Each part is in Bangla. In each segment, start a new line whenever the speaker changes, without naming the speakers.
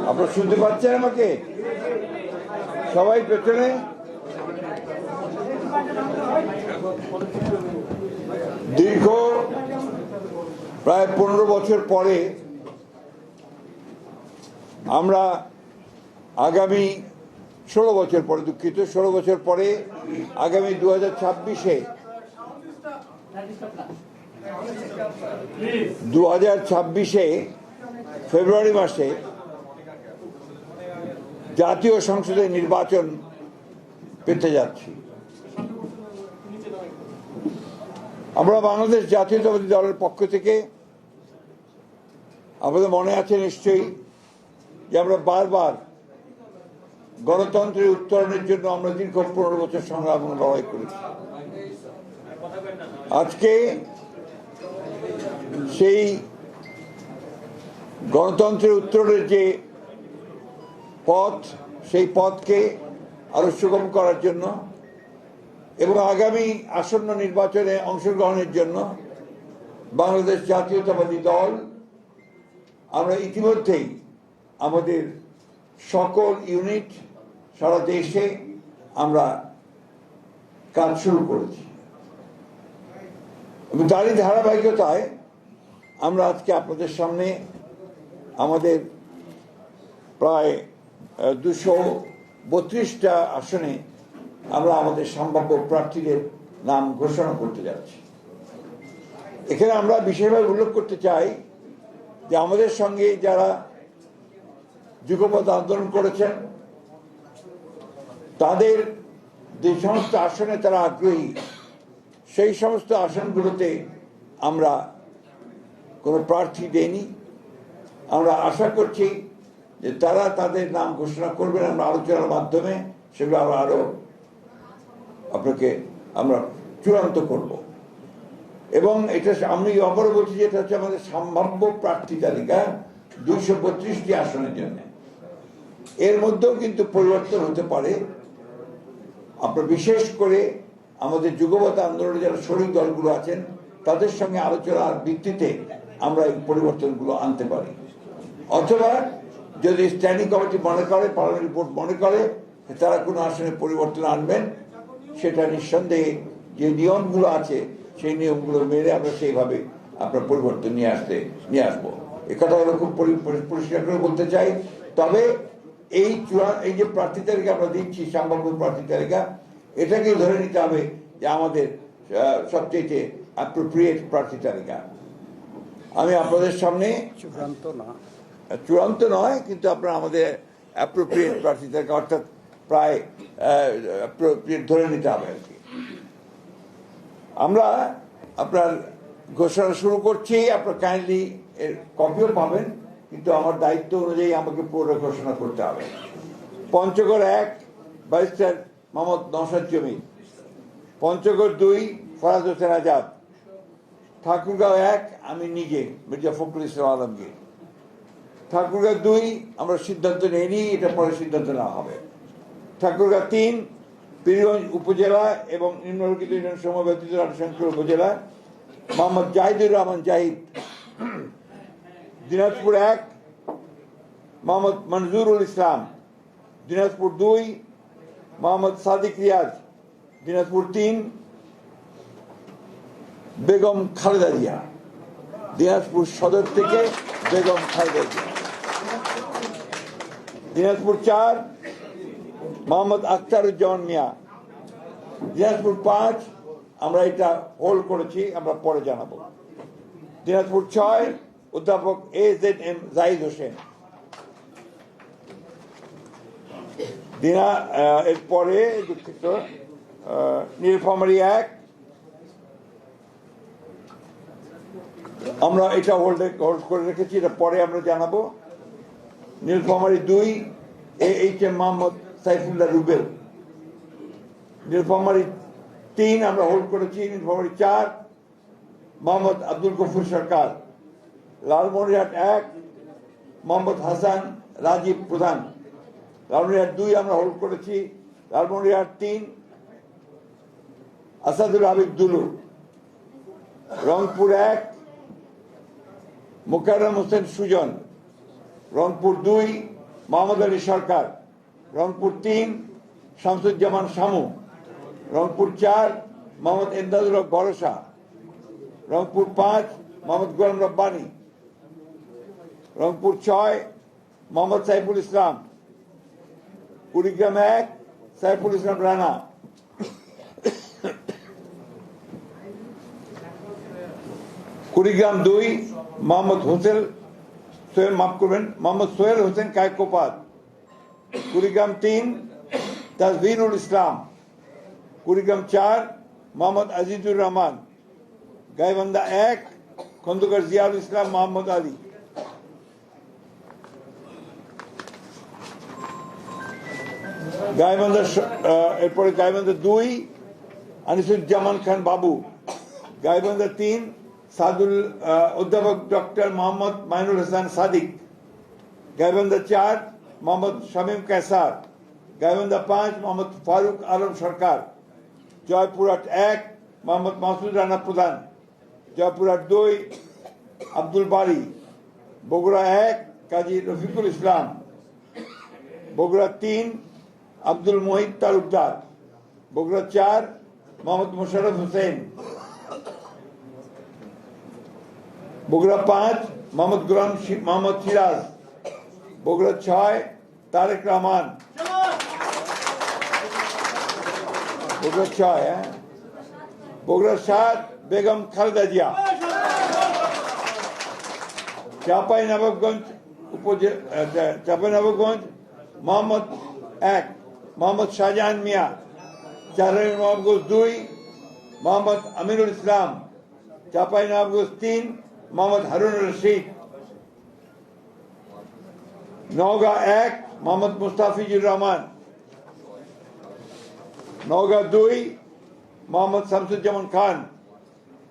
আপনারা শুনতে পাচ্ছেন আমাকে? সবাই পেছনে। দীর্ঘ প্রায় 15 বছর পরে আমরা আগামী 16 বছর পরে, দুঃখিত, 16 বছর পরে আগামী 2026-এ ফেব্রুয়ারি মাসে জাতীয় সংসদে নির্বাচন পেতে যাচ্ছি। আমরা বাংলাদেশ জাতীয়তাবাদী দলের পক্ষ থেকে, আপনাদের মনে আছে নিশ্চয়ই, যে আমরা বারবার গণতন্ত্রের উত্তরণের জন্য আমরা দীর্ঘ 15 বছর সংগ্রাম এবং লড়াই করেছি। আজকে সেই গণতন্ত্রের উত্তরণের যে পথ, সেই পথকে আরো সুগম করার জন্য এবং আগামী আসন্ন নির্বাচনে অংশগ্রহণের জন্য বাংলাদেশ জাতীয়তাবাদী দল আমরা ইতিমধ্যেই আমাদের সকল ইউনিট সারা দেশে আমরা কাজ শুরু করেছি এবং তারই ধারাবাহিকতায় আমরা আজকে আপনাদের সামনে আমাদের প্রায় 232টা আসনে আমরা আমাদের সম্ভাব্য প্রার্থীদের নাম ঘোষণা করতে যাচ্ছি। এখানে আমরা বিশেষভাবে উল্লেখ করতে চাই যে আমাদের সঙ্গে যারা যুগপৎ আন্দোলন করেছেন, তাদের যে সমস্ত আসনে তারা আগ্রহী, সেই সমস্ত আসনগুলোতে আমরা কোনো প্রার্থী দেইনি। আমরা আশা করছি যে তারা তাদের নাম ঘোষণা করবেন, আমরা আলোচনার মাধ্যমে সেগুলো আরো আপনাকে আমরা চূড়ান্ত করব। এবং এটা আমি আবারও বলছি যে এটা হচ্ছে আমাদের সম্ভাব্য প্রার্থী তালিকা 232টি আসনের জন্য। এর মধ্যেও কিন্তু পরিবর্তন হতে পারে। আপনার বিশেষ করে আমাদের যুগপৎ আন্দোলনে যারা শরিক দলগুলো আছেন, তাদের সঙ্গে আলোচনার ভিত্তিতে আমরা এই পরিবর্তনগুলো আনতে পারি। অথবা যদি স্ট্যান্ডিং কমিটি মনে করে, পার্লামেন্ট বোর্ড মনে করে তারা কোনো আসনে পরিবর্তন আনবেন, সেটা নিঃসন্দেহে যে নিয়মগুলো আছে সেই নিয়মগুলো মেনে আমরা সেইভাবে আপনার পরিবর্তন নিয়ে আসবো। একথা আমরা খুব পরিষ্কার করে বলতে চাই। তবে এই যে প্রার্থী তালিকা আমরা দিচ্ছি, সম্ভাব্য প্রার্থী তালিকা, এটাকে ধরে নিতে হবে যে আমাদের সবচেয়ে অ্যাপ্রোপ্রিয়েট প্রার্থী তালিকা। আমি আপনাদের সামনে চূড়ান্ত নয়, কিন্তু আপনারা আমাদের অ্যাপ্রোপ্রিয়েট প্রার্থী তালিকা, অর্থাৎ প্রায় অ্যাপ্রোপ্রিয়েট ধরে নিতে হবে আর কি। আমরা আপনার ঘোষণা শুরু করছি। আপনার কাইন্ডলি এর কপিও পাবেন, কিন্তু আমার দায়িত্ব অনুযায়ী আমাকে পুরো ঘোষণা করতে হবে। পঞ্চগড় 1 ব্যারিস্টার মোহাম্মদ নওশাদ জমির, পঞ্চগড় 2 ফরাজ হোসেন আজাদ, ঠাকুরগাঁও 1 আমি নিজে মির্জা ফখরুল ইসলাম আলমগীর। ঠাকুরগাঁও 2 আমরা সিদ্ধান্ত নেইনি, এটা পরে সিদ্ধান্ত নেওয়া হবে। ঠাকুরগাঁও 3 পীরগঞ্জ উপজেলা এবং নিম্নলিখিত ইউনিয়ন সমূহ ব্যতীত রাজশাহী উপজেলা মোহাম্মদ জাহিদুর রহমান জাহিদ। দিনাজপুর 1 মোহাম্মদ মনজুরুল ইসলাম, দিনাজপুর 2 মোহাম্মদ সাদিক রিয়াজ, দিনাজপুর 3 বেগম খালেদা জিয়া, দিনাজপুর সদর থেকে বেগম খালেদা জিয়া। দিনাজপুর 4 মোহাম্মদ আখতারুজ্জামান মিয়া, দিনাজপুর 5 আমরা এটা হোল্ড করেছি, আমরা পরে জানাবো। দিনাজপুর 6 অধ্যাপক AZM জাহিদ হোসেন। এরপরে দুঃখিত, নীলফামারী 1 আমরা এটা হোল্ড করে রেখেছি, এটা পরে আমরা জানাবো। নীলফামারী 2 AHM মোহাম্মদ সাইফুল্লাহ রুবেল। নীলফামারী 3 আমরা হোল্ড করেছি। নীলফামারী 4 মোহাম্মদ আব্দুল গফুর সরকার। লালমনিরহাট 1 মোহাম্মদ হাসান রাজীব প্রধান। লালমনিরহাট 2 আমরা হোল্ড করেছি। লালমনিরহাট 3 আসাদুল হাবিব দুলু। রংপুর 1 মোকাররম হোসেন সুজন। রংপুর 2 মোহাম্মদ আলী সরকার, রংপুর 3 শামসুজ্জামান শামু, রংপুর 4 মোহাম্মদ এমদাদুল হক ভরসা, রংপুর 5 মোহাম্মদ গোলাম রব্বানী, রংপুর 6 মোহাম্মদ সাইফুল ইসলাম, কুড়িগ্রাম 1 সাইফুল ইসলাম রানা, কুড়িগ্রাম 2 মোহাম্মদ হোসেন মোহাম্মদ সোহেল হোসেন কায়কোপাত, কুড়িগ্রাম 3 তাজভিরুল ইসলাম, কুড়িগ্রাম 4 মোহাম্মদ আজিজুর রহমান, গাইবান্ধা 1 খন্দকার জিয়াউল ইসলাম মোহাম্মদ আলী, গাইবান্ধা এরপরে গাইবান্ধা 2 আনিসুজ্জামান খান বাবু, গাইবান্ধা 3 অধ্যাপক ডক্টর মোহাম্মদ মাইনুল হাসান সাদিক, গাইবান্ধা 4 মোহাম্মদ শামীম কায়সার, গাইবান্ধা 5 মোহাম্মদ ফারুক আলম সরকার, জয়পুরহাট 1 মোহাম্মদ মাসুদ রানা প্রধান, জয়পুরহাট 2 আব্দুল বারী, বগুড়া 1 কাজী রফিকুল ইসলাম, বগুড়া 3 আব্দুল মোহিত তালুকদার, বগুড়া 4 মোহাম্মদ মোশাররফ হোসেন, বগুড়া 5 মোহাম্মদ গোলাম মোহাম্মদ সিরাজ, বগুড়া 6 তারেক রহমান, বগুড়া 6 বগুড়া 7 বেগম খালেদা জিয়া, চাঁপাইনবাবগঞ্জ চাঁপাইনবাবগঞ্জ মোহাম্মদ 1 মোহাম্মদ শাহজাহান মিয়া, চাঁপাইনবাবগঞ্জ 2 মোহাম্মদ আমিনুল ইসলাম, চাঁপাইনবাবগঞ্জ 3 মোহাম্মদ হারুনুর রশিদ, নওগাঁ 1 মোহাম্মদ মুস্তাফিজুর রহমান, নওগাঁ 2 মোহাম্মদ শামসুজ্জামান খান,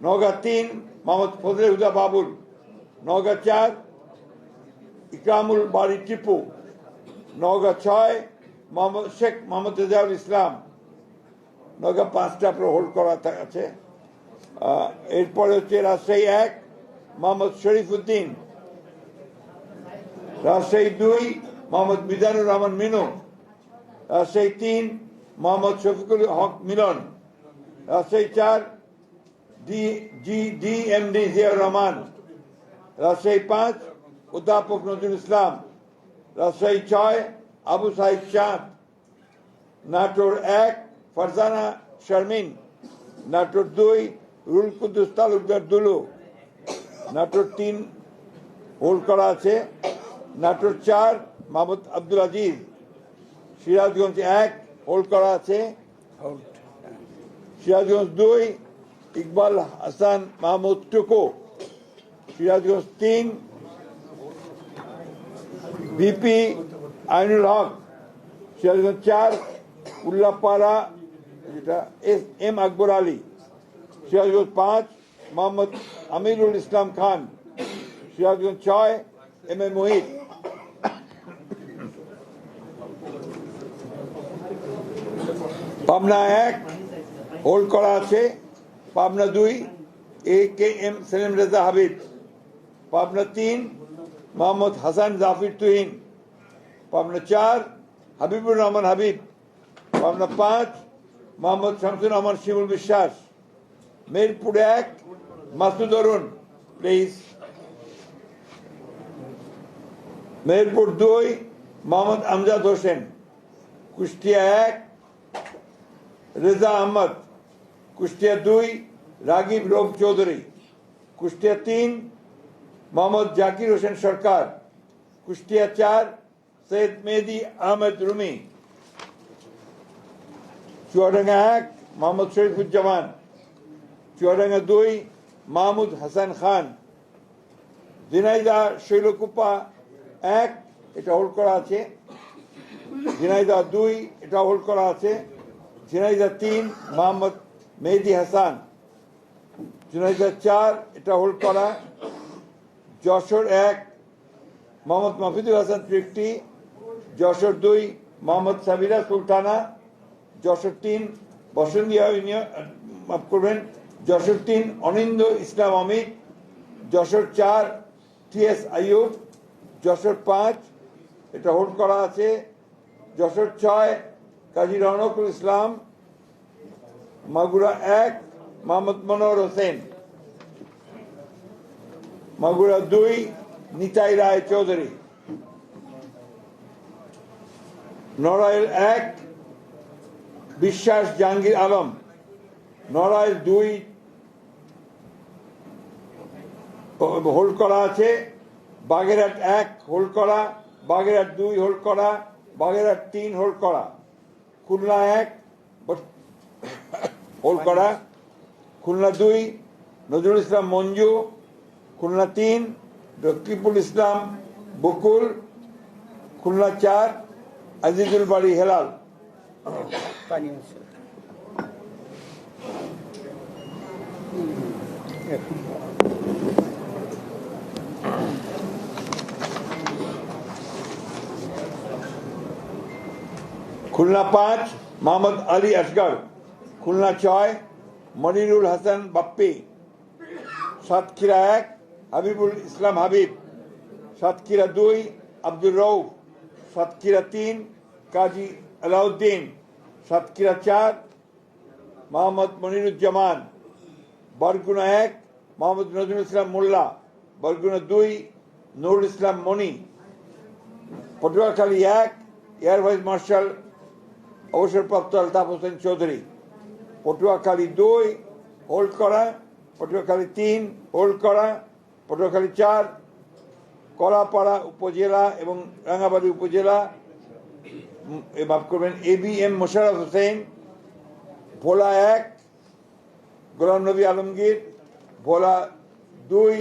নওগাঁ 3 মোহাম্মদ ফজলে হুদা বাবুল, নওগাঁ 4 ইকরামুল বারী টিপু, নওগাঁ 6 মোহাম্মদ শেখ মোহাম্মদ রেজাউল ইসলাম, নওগাঁ 5টা হোল্ড করা আছে। এরপরে হচ্ছে রাজশাহী 1 মোহাম্মদ শরীফ উদ্দিন, রাজশাহী 2 মোহাম্মদ মিজানুর রহমান মিনু, রাজশাহী 3 মোহাম্মদ শফিকুল হক মিলন, রাজশাহী 4 ডিএমডি জিয়াউর রহমান, রাজশাহী 5 অধ্যাপক নজরুল ইসলাম, রাজশাহী 6 আবু সাইদ চাঁদ, নাটোর 1 ফারজানা শারমিন, নাটোর 2 রুল কুদ্দুস তালুকদার দুলু, নাটোর 3 হোল্ড করা আছে, নাটোর 4 মোহাম্মদ আব্দুল আজিজ, সিরাজগঞ্জ 1 হোল্ড করা আছে, সিরাজগঞ্জ 2 ইকবাল হাসান মাহমুদ টুকু, সিরাজগঞ্জ 3 ভিপি আইনুল হক, সিরাজগঞ্জ 4 উল্লাপাড়া যেটা M Akbar Ali, Sirajganj 5 Mohammad Amirul Islam Khan, Sirajganj 6 M A Mohit, Pabna 1 hold করা আছে, পাবনা 2 এ K M Selim Reza Habib, Pabna 3 Mohammad Hasan Zafir Tuhin, Pabna 4 Habibur Rahman Habib, Pabna 5 Mohammad Shamsur Rahman Shimul Biswas, Mirpur 1 Masud Arun please, Mirpur 2 Mohammad Amjad Hossain, Kushtia 1 Reza Ahmad, Kushtia 2 Ragib রব চৌধুরী, কুষ্টিয়া 3 মোহাম্মদ জাকির হোসেন সরকার, কুষ্টিয়া 4 সৈয়দ মেহেদি আহমেদ রুমি, চুয়াডাঙ্গা 1 মোহাম্মদ শরীফুজ্জামান, চুয়াডাঙ্গা 2 মাহমুদ হাসান খান, ঝিনাইদহ শৈলকুপা 1 এটা হোল্ড করা আছে, ঝিনাইদহ 2 এটা হোল্ড করা আছে, ঝিনাইদহ 3 মোহাম্মদ মেহেদি হাসান, ঝিনাইদহ 4 এটা হোল্ড করা, যশোর 1 মোহাম্মদ মাহফুজুল হাসান তৃপ্তি, যশোর 2 মোহাম্মদ সাবিরা সুলতানা, যশোর 3 বসন্তিয়া মাফ করবেন, যশোর 3 অনিন্দ ইসলাম অমিত, যশোর 4 টি এস আইয়ুব, যশোর 5 এটা হোল্ড করা আছে। যশোর 6 কাজী রওনকুল ইসলাম, মাগুরা 1 মোহাম্মদ মনোহর হোসেন, মাগুরা 2 নিতাই রায় চৌধুরী, নড়াইল 1 বিশ্বাস জাহাঙ্গীর আলম, নড়াইল 2 হোল্ড করা আছে। বাগেরহাট 1 হোল্ড করা, বাগেরহাট 2 হোল্ড করা, বাগেরহাট 3 হোল্ড করা, খুলনা 1 হোল্ড করা, খুলনা 2 নজরুল ইসলাম মঞ্জু, খুলনা 3 রকিবুল ইসলাম বকুল, খুলনা 4 আজিজুল বাড়ি হেলাল। খুলনা 5 মোহাম্মদ আলী আসগর, খুলনা 6 মনিরুল হাসান বাপ্পি, সাতক্ষীরা 1 হাবিবুল ইসলাম হাবিব, সাতক্ষীরা 2 আব্দুর রউফ, সাতক্ষীরা 3 কাজী আলাউদ্দিন, সাতক্ষীরা 4 মোহাম্মদ মনিরুজ্জামান, বরগুনা 1 মোহাম্মদ নজরুল ইসলাম মোল্লা, বরগুনা 2 নুরুল ইসলাম মনি, পটুয়াখালী 1 এয়ার ভাইস মার্শাল অবসরপ্রাপ্ত আলতাফ হোসেন চৌধুরী, পটুয়াখালী 2 হোল্ড করা, পটুয়াখালী 3 হোল্ড করা, পটুয়াখালী 4 কলাপাড়া উপজেলা এবং রাঙ্গাবাড়ী উপজেলা মাফ করবেন ABM মোশাররফ হোসেন, ভোলা 1 গোলাম নবী আলমগীর, ভোলা 2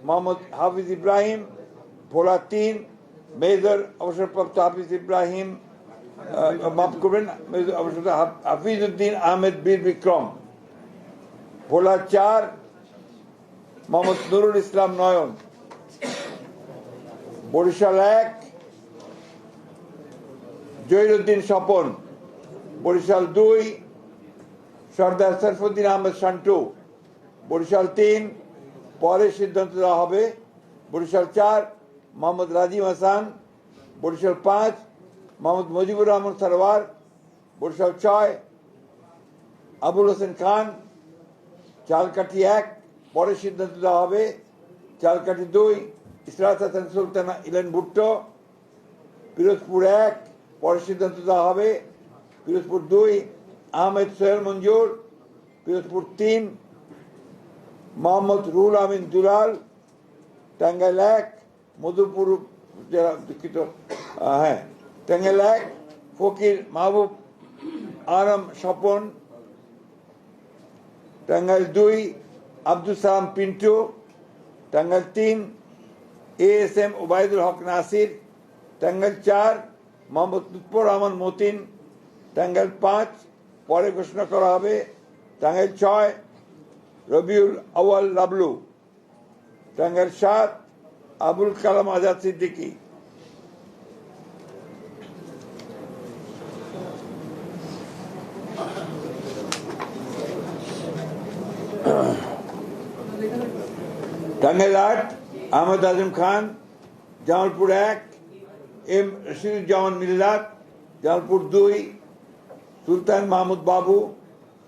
মোহাম্মদ হাফিজ ইব্রাহিম, ভোলা 3 মেজর অবসরপ্রাপ্ত হাফিজ ইব্রাহিম মাফ করবেন হাফিজউদ্দিন আহমেদ বীর বিক্রম, ভোলা 4 মোহাম্মদ নুরুল ইসলাম নয়ন, বরিশাল 1 জহিরুদ্দিন স্বপন, বরিশাল 2 সর্দার সরফুদ্দিন আহমেদ শান্টু, বরিশাল 3 পরে সিদ্ধান্ত দেওয়া হবে, বরিশাল 4 মোহাম্মদ রাজিম হাসান, বরিশাল 5 মোহাম্মদ মুজিবুর রহমান সরওয়ার, বরিশাল 6 আবুল হোসেন খান, চালকাঠি 1 পরে সিদ্ধান্ত দেওয়া হবে, চালকাঠি 2 ইসরাত হাসান সুলতানা ইলেন ভুট্টো, পিরোজপুর 1 পরে সিদ্ধান্ত দেওয়া হবে, পিরোজপুর 2 আহমেদ সোহেল মঞ্জুর, পিরোজপুর 3 মোহাম্মদ রুহুল আমিন দুলাল, টাঙ্গাইল 1 মধুপুর জেলা দুঃখিত টাঙ্গাইল 1 ফকির মাহবুব আলম স্বপন, টাঙ্গাইল 2 আব্দুল সালাম পিন্টু, টাঙ্গাইল 3 ASM ওবায়দুল হক নাসির, টাঙ্গাইল 4 মোহাম্মদ লুৎফর রহমান মতিন, টাঙ্গাইল 5 পরে ঘোষণা করা হবে, টাঙ্গাইল 6 রবিউল আউয়াল লাবলু, টাঙ্গাইল 7 আবুল কালাম আজাদ সিদ্দিকী, টাঙ্গাইল 8 আহমদ আজম খান, জামালপুর 1 এম রশিদুজ্জামান মিল্লাত, জামালপুর 2 সুলতান মাহমুদ বাবু,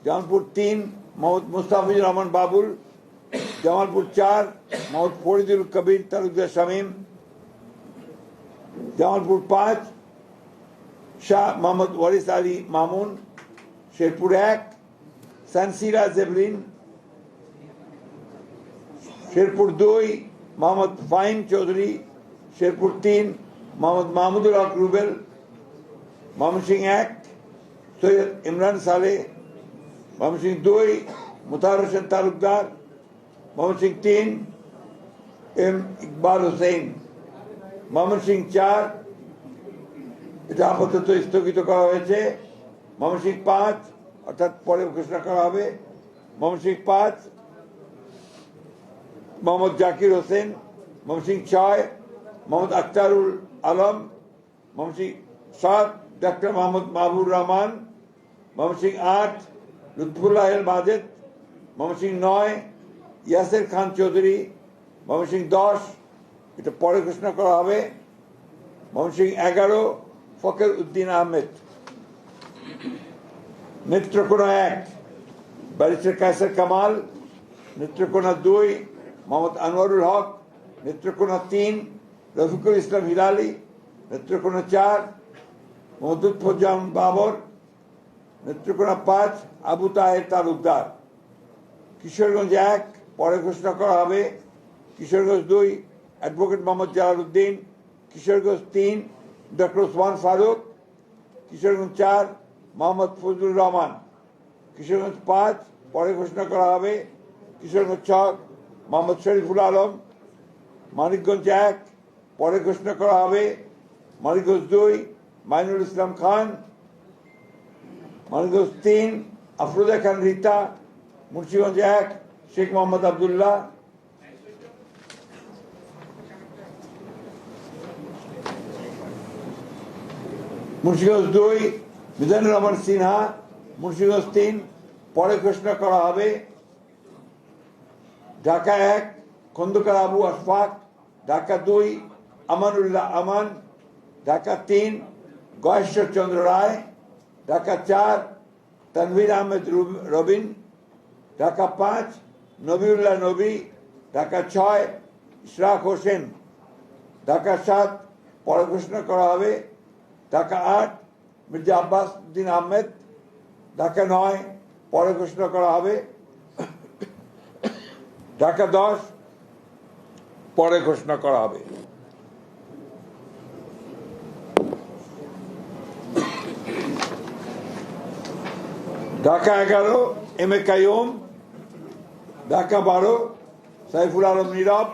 জামালপুর 3 মোহাম্মদ মুস্তাফিজুর রহমান বাবুল, জামালপুর 4 মোহাম্মদ ফরিদুল কবির তালুকদার শামীম, জামালপুর 5 শাহ মোহাম্মদ ওয়ারিস আলী মামুন, শেরপুর 1 সানসিরা জেবলিন, শেরপুর 2 মোহাম্মদ ফাহিম চৌধুরী, শেরপুর 3 মোহাম্মদ মাহমুদুল হক রুবেল, ময়মনসিংহ 1 সৈয়দ ইমরান সালেহ, ময়মনসিংহ 2 মুতাহার হোসেন তালুকদার, ময়মনসিংহ 3 এম ইকবাল হোসেন, ময়মনসিংহ 4 এটা আপাতত স্থগিত করা হয়েছে, ময়মনসিংহ 5 অর্থাৎ পরে ঘোষণা করা হবে, ময়মনসিংহ 5 মোহাম্মদ জাকির হোসেন, ময়মনসিংহ 6 মোহাম্মদ আখতারুল আলম, ময়মনসিংহ 7 ডাক্তার মোহাম্মদ মাহবুর রহমান, ময়মনসিংহ 8 লুৎফুল্লাহ আল মাজেদ, ময়মনসিংহ 9 ইয়াসের খান চৌধুরী, ময়মনসিংহ 10 এটা পরে ঘোষণা করা হবে, ময়মনসিংহ 11 ফখর উদ্দিন আহমেদ, নেত্রকোনা 1 ব্যারিস্টার কায়সার কামাল, নেত্রকোনা 2 মোহাম্মদ আনোয়ারুল হক, নেত্রকোনা 3 রফিকুল ইসলাম হিলালি, নেত্রকোনা 4 মোহাম্মদ লুৎফুজ্জামান বাবর, নেত্রকোনা 5 আবু তাহের তালুকদার। কিশোরগঞ্জ 1 পরে ঘোষণা করা হবে। কিশোরগঞ্জ 2 অ্যাডভোকেট মোহাম্মদ জালালউদ্দিন, কিশোরগঞ্জ 3 ডক্টর ওসমান ফারুক, কিশোরগঞ্জ 4 মোহাম্মদ ফজলুর রহমান, কিশোরগঞ্জ 5 পরে ঘোষণা করা হবে। কিশোরগঞ্জ 6 মোহাম্মদ শরীফুল আলম, মানিকগঞ্জ 1 পরে ঘোষণা করা হবে। মানিকগঞ্জ 2 মাইনুল ইসলাম খান, মানিকগঞ্জ 3 আফরোজা খান রীতা, মুন্সিগঞ্জ 1 শেখ মোহাম্মদ আবদুল্লাহ, মুন্সিগঞ্জ 2 মিজানুর রহমান সিনহা, মুন্সিগঞ্জ 3 পরে ঘোষণা করা হবে। ঢাকা 1 খন্দকার আবু আশফাক, ঢাকা 2 আমানুল্লাহ আমান, ঢাকা 3 গয়েশ্বর চন্দ্র রায়, ঢাকা 4 তানভীর আহমেদ রবিন, ঢাকা 5 নবিউল্লাহ নবী, ঢাকা 6 ইশরাক হোসেন, ঢাকা 7 পরে ঘোষণা করা হবে। ঢাকা 8 মির্জা আব্বাস উদ্দিন আহমেদ, ঢাকা 9 পরে ঘোষণা করা হবে। ঢাকা 10 পরে ঘোষণা করা হবে। ঢাকা 11 এম এ কাইয়ুম, ঢাকা 12 সাইফুল আলম নীরব,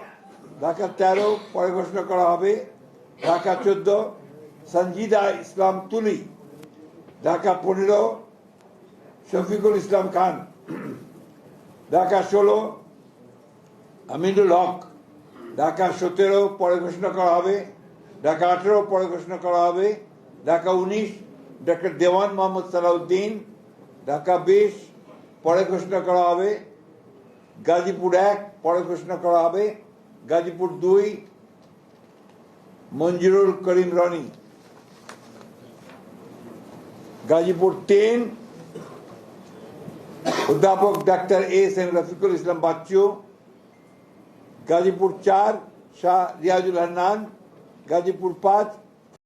ঢাকা 13 পরে ঘোষণা করা হবে। ঢাকা 14 সঞ্জিদা ইসলাম তুলি, ঢাকা 15 শফিকুল ইসলাম খান, ঢাকা 16 আমিনুল হক, ঢাকা 17 পরে ঘোষণা করা হবে। ঢাকা 18 পরে ঘোষণা করা হবে। ঢাকা 19 ডক্টর দেওয়ান মোহাম্মদ সালাউদ্দিন, ঢাকা 20 পরে ঘোষণা করা হবে। গাজীপুর 1 পরে ঘোষণা করা হবে। গাজীপুর 2 মঞ্জুরুল করিম রনি, গাজীপুর 3 অধ্যাপক doctor S M Rafiqul Islam Bachchu, Gazipur 4 Shah Riazul Hannan, Gazipur 5